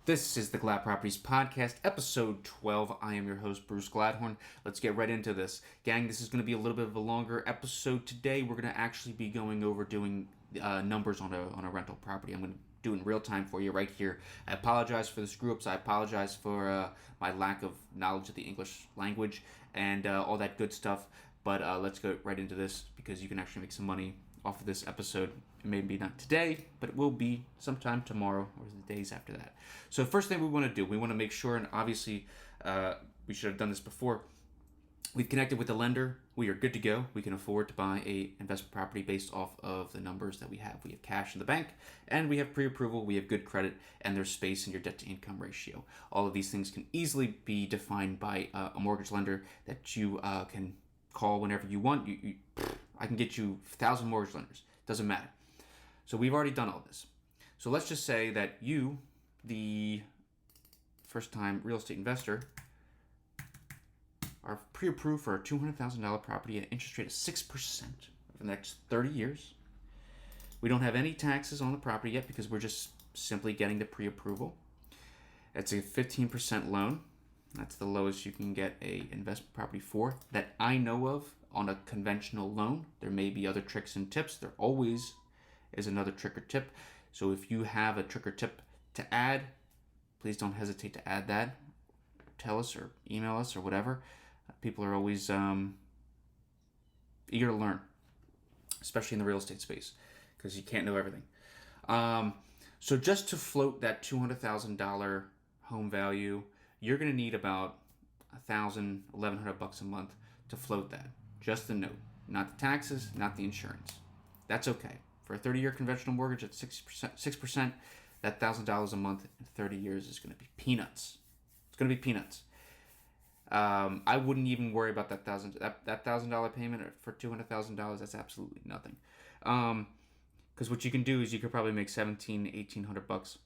This is the Glatt Properties Podcast, episode 12. I am your host, Bruce Gladhorn. Let's get right into this. Gang, this is going to be a little bit of a longer episode today. We're going to actually be going over doing numbers on a rental property. I'm going to do it in real time for you right here. I apologize for the screw-ups. I apologize for my lack of knowledge of the English language and all that good stuff. But let's go right into this because you can actually make some money off of this episode. Maybe not today, but it will be sometime tomorrow or the days after that. So first thing we want to do, we want to make sure, and obviously we should have done this before, we've connected with the lender. We are good to go. We can afford to buy a investment property based off of the numbers that we have. We have cash in the bank, and we have pre-approval. We have good credit, and there's space in your debt-to-income ratio. All of these things can easily be defined by a mortgage lender that you can call whenever you want. I can get you 1,000 mortgage lenders. Doesn't matter. So we've already done all this. So let's just say that you, the first-time real estate investor, are pre-approved for a $200,000 property at an interest rate of 6% for the next 30 years. We don't have any taxes on the property yet because we're just simply getting the pre-approval. It's a 15% loan. That's the lowest you can get a investment property for that I know of on a conventional loan. There may be other tricks and tips. There always is another trick or tip. So if you have a trick or tip to add, please don't hesitate to add that. Tell us or email us or whatever. People are always eager to learn, especially in the real estate space, because you can't know everything. So just to float that $200,000 home value, you're going to need about $1,000, $1,100 a month to float that. Just the note, not the taxes, not the insurance. That's okay. For a 30-year conventional mortgage at 6%, that $1,000 a month in 30 years is going to be peanuts. It's going to be peanuts. I wouldn't even worry about that $1,000 payment for $200,000. That's absolutely nothing. Because what you can do is you could probably make $1,800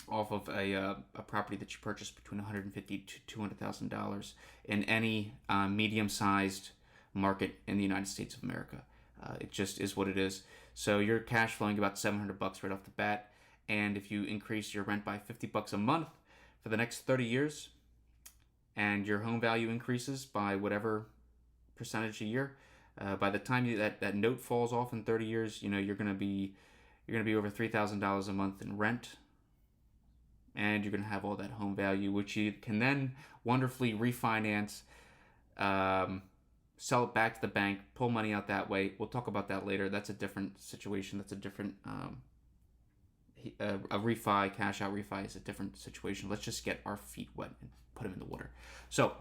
off of a property that you purchased between $150,000 to $200,000 in any medium-sized market in the United States of America. It just is what it is. So you're cash flowing about $700 right off the bat, and if you increase your rent by $50 a month for the next 30 years, and your home value increases by whatever percentage a year, by the time that note falls off in 30 years, you're gonna be over $3,000 a month in rent. And you're going to have all that home value, which you can then wonderfully refinance, sell it back to the bank, pull money out that way. We'll talk about that later. That's a different situation. That's a different, a refi, cash out refi is a different situation. Let's just get our feet wet and put them in the water. So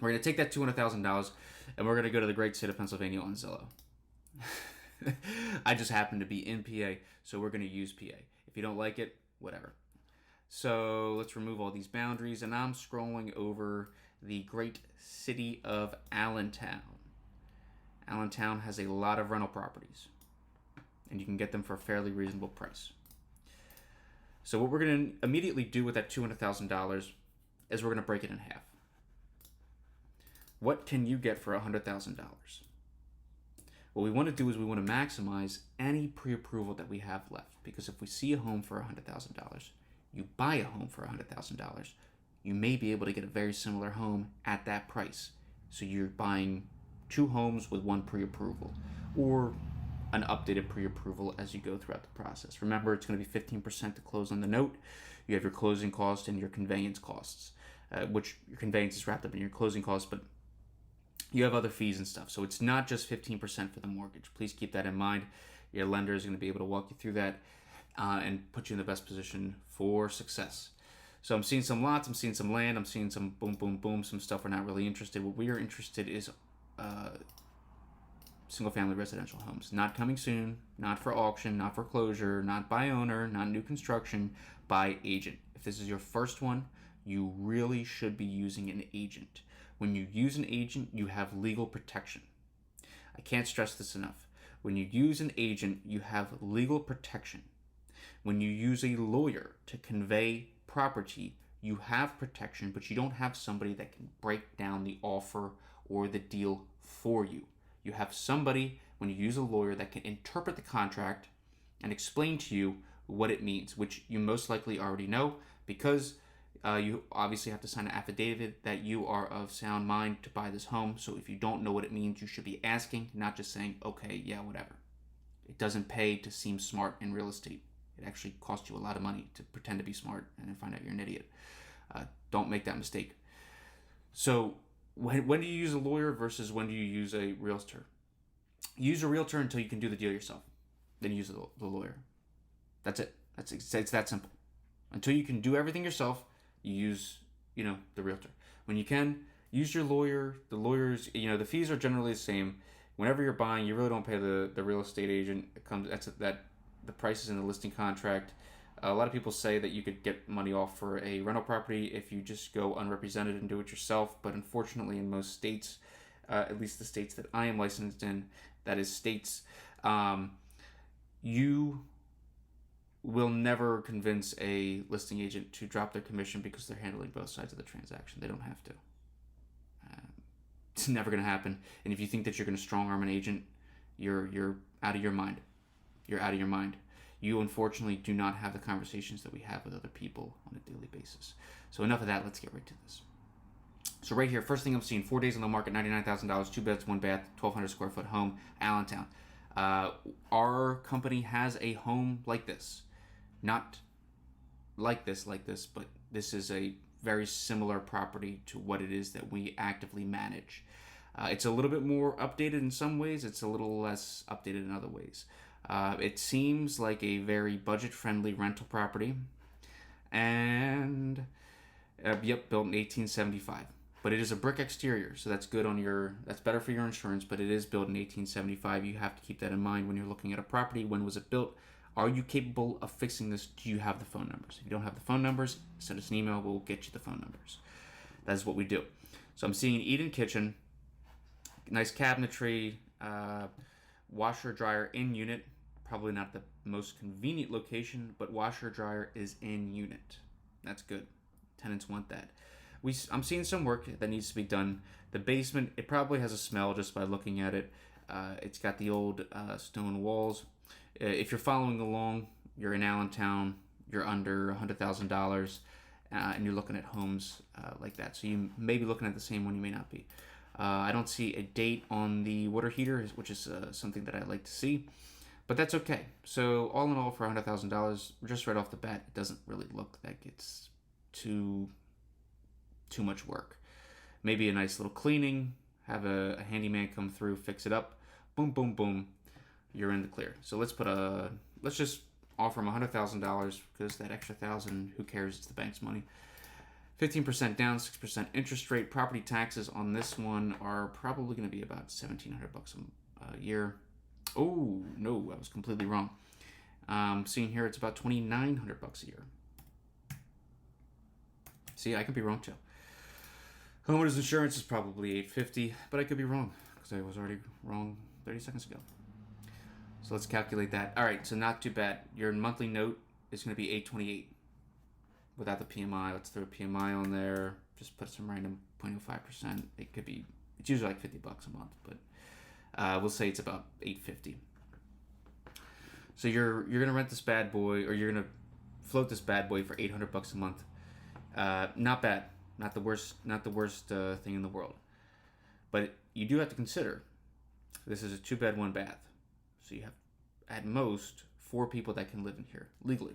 we're going to take that $200,000 and we're going to go to the great state of Pennsylvania on Zillow. I just happen to be in PA, so we're going to use PA. If you don't like it, whatever. So let's remove all these boundaries, and I'm scrolling over the great city of Allentown. Allentown has a lot of rental properties, and you can get them for a fairly reasonable price. So what we're going to immediately do with that $200,000 is we're going to break it in half. What can you get for $100,000? What we want to do is we want to maximize any pre-approval that we have left, because if we see a home for $100,000, you buy a home for $100,000, you may be able to get a very similar home at that price. So you're buying two homes with one pre-approval or an updated pre-approval as you go throughout the process. Remember, it's going to be 15% to close on the note. You have your closing costs and your conveyance costs, which your conveyance is wrapped up in your closing costs, but you have other fees and stuff. So it's not just 15% for the mortgage. Please keep that in mind. Your lender is going to be able to walk you through that and put you in the best position for success. So I'm seeing some lots, I'm seeing some land, I'm seeing some boom, boom, boom, some stuff we're not really interested. What we are interested is single-family residential homes. Not coming soon, not for auction, not foreclosure, not by owner, not new construction, by agent. If this is your first one, you really should be using an agent. When you use an agent, you have legal protection. I can't stress this enough. When you use an agent, you have legal protection. When you use a lawyer to convey property, you have protection, but you don't have somebody that can break down the offer or the deal for you. You have somebody, when you use a lawyer, that can interpret the contract and explain to you what it means, which you most likely already know because you obviously have to sign an affidavit that you are of sound mind to buy this home. So if you don't know what it means, you should be asking, not just saying, okay, yeah, whatever. It doesn't pay to seem smart in real estate. It actually costs you a lot of money to pretend to be smart and then find out you're an idiot. Don't make that mistake. So when do you use a lawyer versus when do you use a realtor? Use a realtor until you can do the deal yourself. Then use the lawyer. That's it. It's that simple. Until you can do everything yourself, you use, the realtor. When you can, use your lawyer. The lawyers, the fees are generally the same. Whenever you're buying, you really don't pay the real estate agent. The price is in the listing contract. A lot of people say that you could get money off for a rental property if you just go unrepresented and do it yourself. But unfortunately, in most states, at least the states that I am licensed in, that is states, you will never convince a listing agent to drop their commission because they're handling both sides of the transaction. They don't have to. It's never going to happen. And if you think that you're going to strong arm an agent, you're out of your mind. You're out of your mind. You unfortunately do not have the conversations that we have with other people on a daily basis. So enough of that. Let's get right to this. So right here, first thing I'm seeing, 4 days on the market, $99,000, 2 beds, 1 bath, 1,200 square foot home, Allentown. Our company has a home like this. Not like this, but this is a very similar property to what it is that we actively manage. It's a little bit more updated in some ways. It's a little less updated in other ways. It seems like a very budget-friendly rental property. And, built in 1875. But it is a brick exterior, so that's good that's better for your insurance, but it is built in 1875. You have to keep that in mind when you're looking at a property. When was it built? Are you capable of fixing this? Do you have the phone numbers? If you don't have the phone numbers, send us an email. We'll get you the phone numbers. That is what we do. So I'm seeing eat-in kitchen, nice cabinetry, washer dryer in unit. Probably not the most convenient location, but washer dryer is in unit. That's good. Tenants want that. I'm seeing some work that needs to be done. The basement, it probably has a smell just by looking at it. It's got the old stone walls. If you're following along, you're in Allentown, you're under $100,000, and you're looking at homes like that. So you may be looking at the same one, you may not be. I don't see a date on the water heater, which is something that I like to see, but that's okay. So all in all, for $100,000, just right off the bat, it doesn't really look like it's too much work. Maybe a nice little cleaning, have a handyman come through, fix it up, boom, boom, boom, you're in the clear. So let's just offer them $100,000 because that extra $1,000, who cares? It's the bank's money. 15% down, 6% interest rate. Property taxes on this one are probably going to be about $1,700 a year. Oh no, I was completely wrong. Seeing here, it's about $2,900 a year. See, I could be wrong too. Homeowners insurance is probably $850, but I could be wrong because I was already wrong 30 seconds ago. So let's calculate that. All right, so not too bad. Your monthly note is going to be $828 without the PMI. Let's throw a PMI on there. Just put some random 0.05%. It's usually like $50 a month, but we'll say it's about $850. So you're going to rent this bad boy, or you're going to float this bad boy for $800 a month. Not bad. Not the worst thing in the world. But you do have to consider this is a 2-bed, 1 bath. So you have, at most, 4 people that can live in here legally.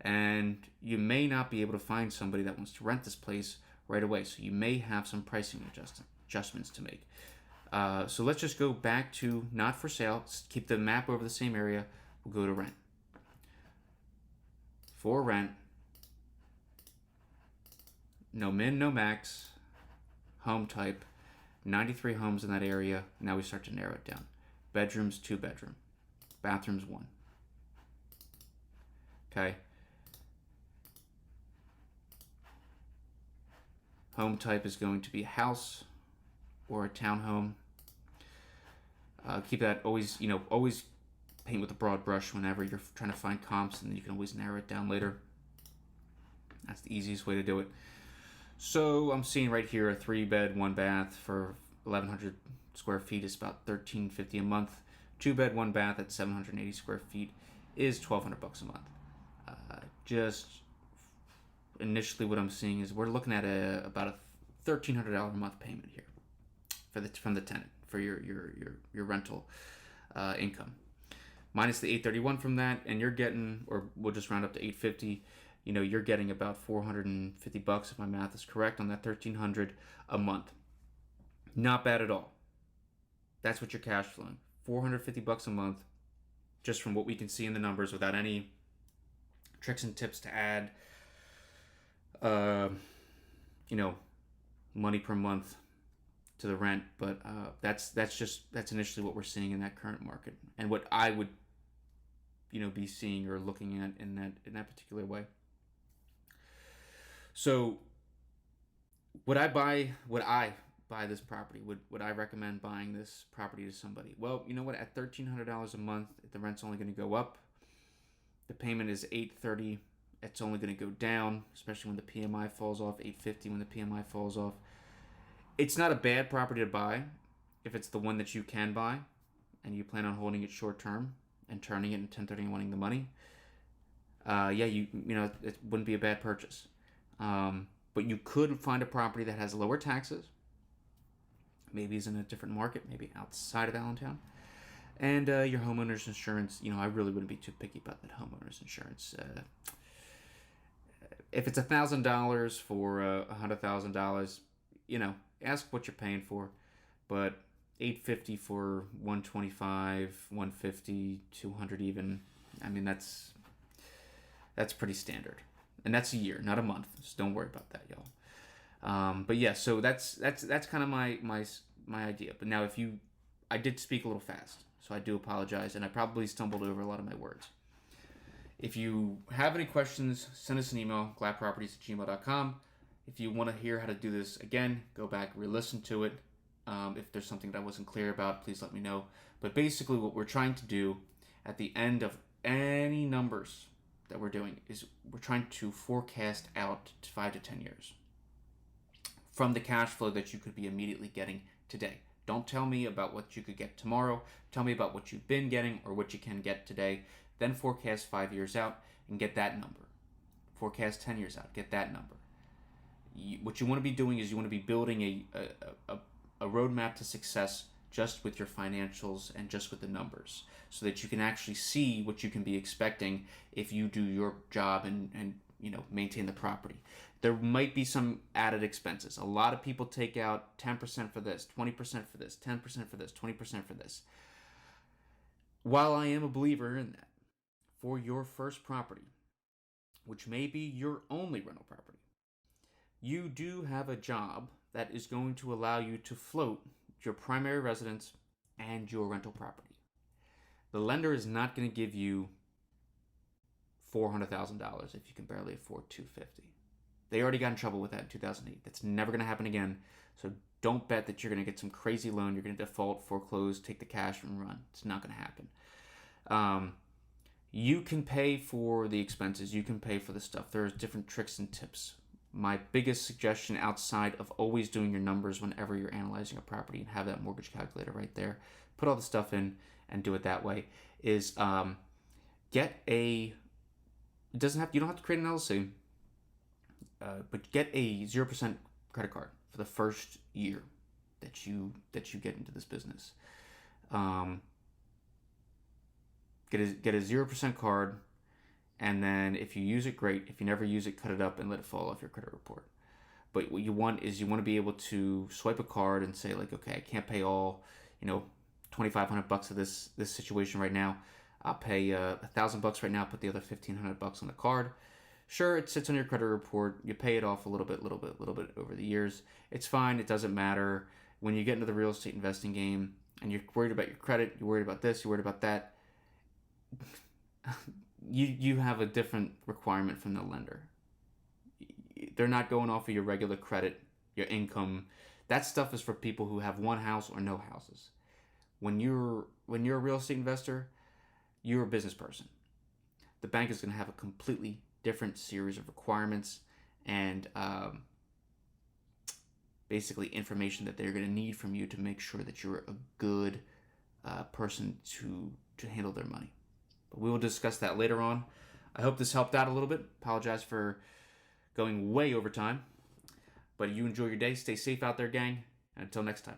And you may not be able to find somebody that wants to rent this place right away. So you may have some pricing adjustments to make. So let's just go back to not for sale. Keep the map over the same area. We'll go to rent. For rent, no min, no max, home type, 93 homes in that area. Now we start to narrow it down. Bedrooms, 2 bedroom. Bathrooms, 1. Okay. Home type is going to be a house or a townhome. Keep that always paint with a broad brush whenever you're trying to find comps, and then you can always narrow it down later. That's the easiest way to do it. So I'm seeing right here a 3-bed, 1 bath for 1,100 square feet is about $1,350 a month. 2-bed, 1 bath at 780 square feet is $1,200 a month. just initially what I'm seeing is we're looking at about a $1,300 a month payment here from the tenant for your rental income, minus the $831 from that, and you're getting, or we'll just round up to $850. You're getting about $450 if my math is correct on that $1,300 a month. Not bad at all. That's what you're cash flowing. $450 a month, just from what we can see in the numbers, without any tricks and tips to add, money per month to the rent. But that's initially what we're seeing in that current market, and what I would, be seeing or looking at in that particular way. So, would I buy this property? Would I recommend buying this property to somebody? Well, you know what? At $1,300 a month, the rent's only going to go up. The payment is $830. It's only going to go down, especially when the PMI falls off. $850 when the PMI falls off. It's not a bad property to buy if it's the one that you can buy, and you plan on holding it short term and turning it in 1030 and wanting the money. It wouldn't be a bad purchase. But you could find a property that has lower taxes. Maybe is in a different market, maybe outside of Allentown. And your homeowner's insurance, I really wouldn't be too picky about that homeowner's insurance. If it's $1,000 for $100,000, ask what you're paying for. But $850 for $125, $150, $200 even. I mean, that's pretty standard, and that's a year, not a month. So don't worry about that, y'all. But yeah, so that's kind of my idea. But now, I did speak a little fast, so I do apologize, and I probably stumbled over a lot of my words. If you have any questions, send us an email, glattproperties@gmail.com. If you want to hear how to do this again, go back, re-listen to it. If there's something that I wasn't clear about, please let me know. But basically what we're trying to do at the end of any numbers that we're doing is we're trying to forecast out to 5 to 10 years from the cash flow that you could be immediately getting today. Don't tell me about what you could get tomorrow. Tell me about what you've been getting or what you can get today. Then forecast 5 years out and get that number. Forecast 10 years out, get that number. What you want to be doing is you want to be building a roadmap to success just with your financials and just with the numbers, so that you can actually see what you can be expecting if you do your job and maintain the property. There might be some added expenses. A lot of people take out 10% for this, 20% for this, 10% for this, 20% for this. While I am a believer in that, for your first property, which may be your only rental property, you do have a job that is going to allow you to float your primary residence and your rental property. The lender is not going to give you $400,000 if you can barely afford $250,000. They already got in trouble with that in 2008. That's never going to happen again. So don't bet that you're going to get some crazy loan. You're going to default, foreclose, take the cash and run. It's not going to happen. You can pay for the expenses. You can pay for the stuff. There's different tricks and tips. My biggest suggestion, outside of always doing your numbers whenever you're analyzing a property and have that mortgage calculator right there, put all the stuff in and do it that way, is get a, you don't have to create an LLC, but get a 0% credit card for the first year that you get into this business. Get a 0% card. And then if you use it, great. If you never use it, cut it up and let it fall off your credit report. But what you want is you want to be able to swipe a card and say, like, okay, I can't pay all, $2,500 of this situation right now. I'll pay $1,000 right now. Put the other $1,500 on the card. Sure, it sits on your credit report. You pay it off a little bit over the years. It's fine. It doesn't matter. When you get into the real estate investing game and you're worried about your credit, you're worried about this, you're worried about that. You have a different requirement from the lender. They're not going off of your regular credit, your income. That stuff is for people who have one house or no houses. When you're a real estate investor, you're a business person. The bank is going to have a completely different series of requirements and basically information that they're going to need from you to make sure that you're a good person to handle their money. But we will discuss that later on. I hope this helped out a little bit. Apologize for going way over time. But you enjoy your day. Stay safe out there, gang. And until next time.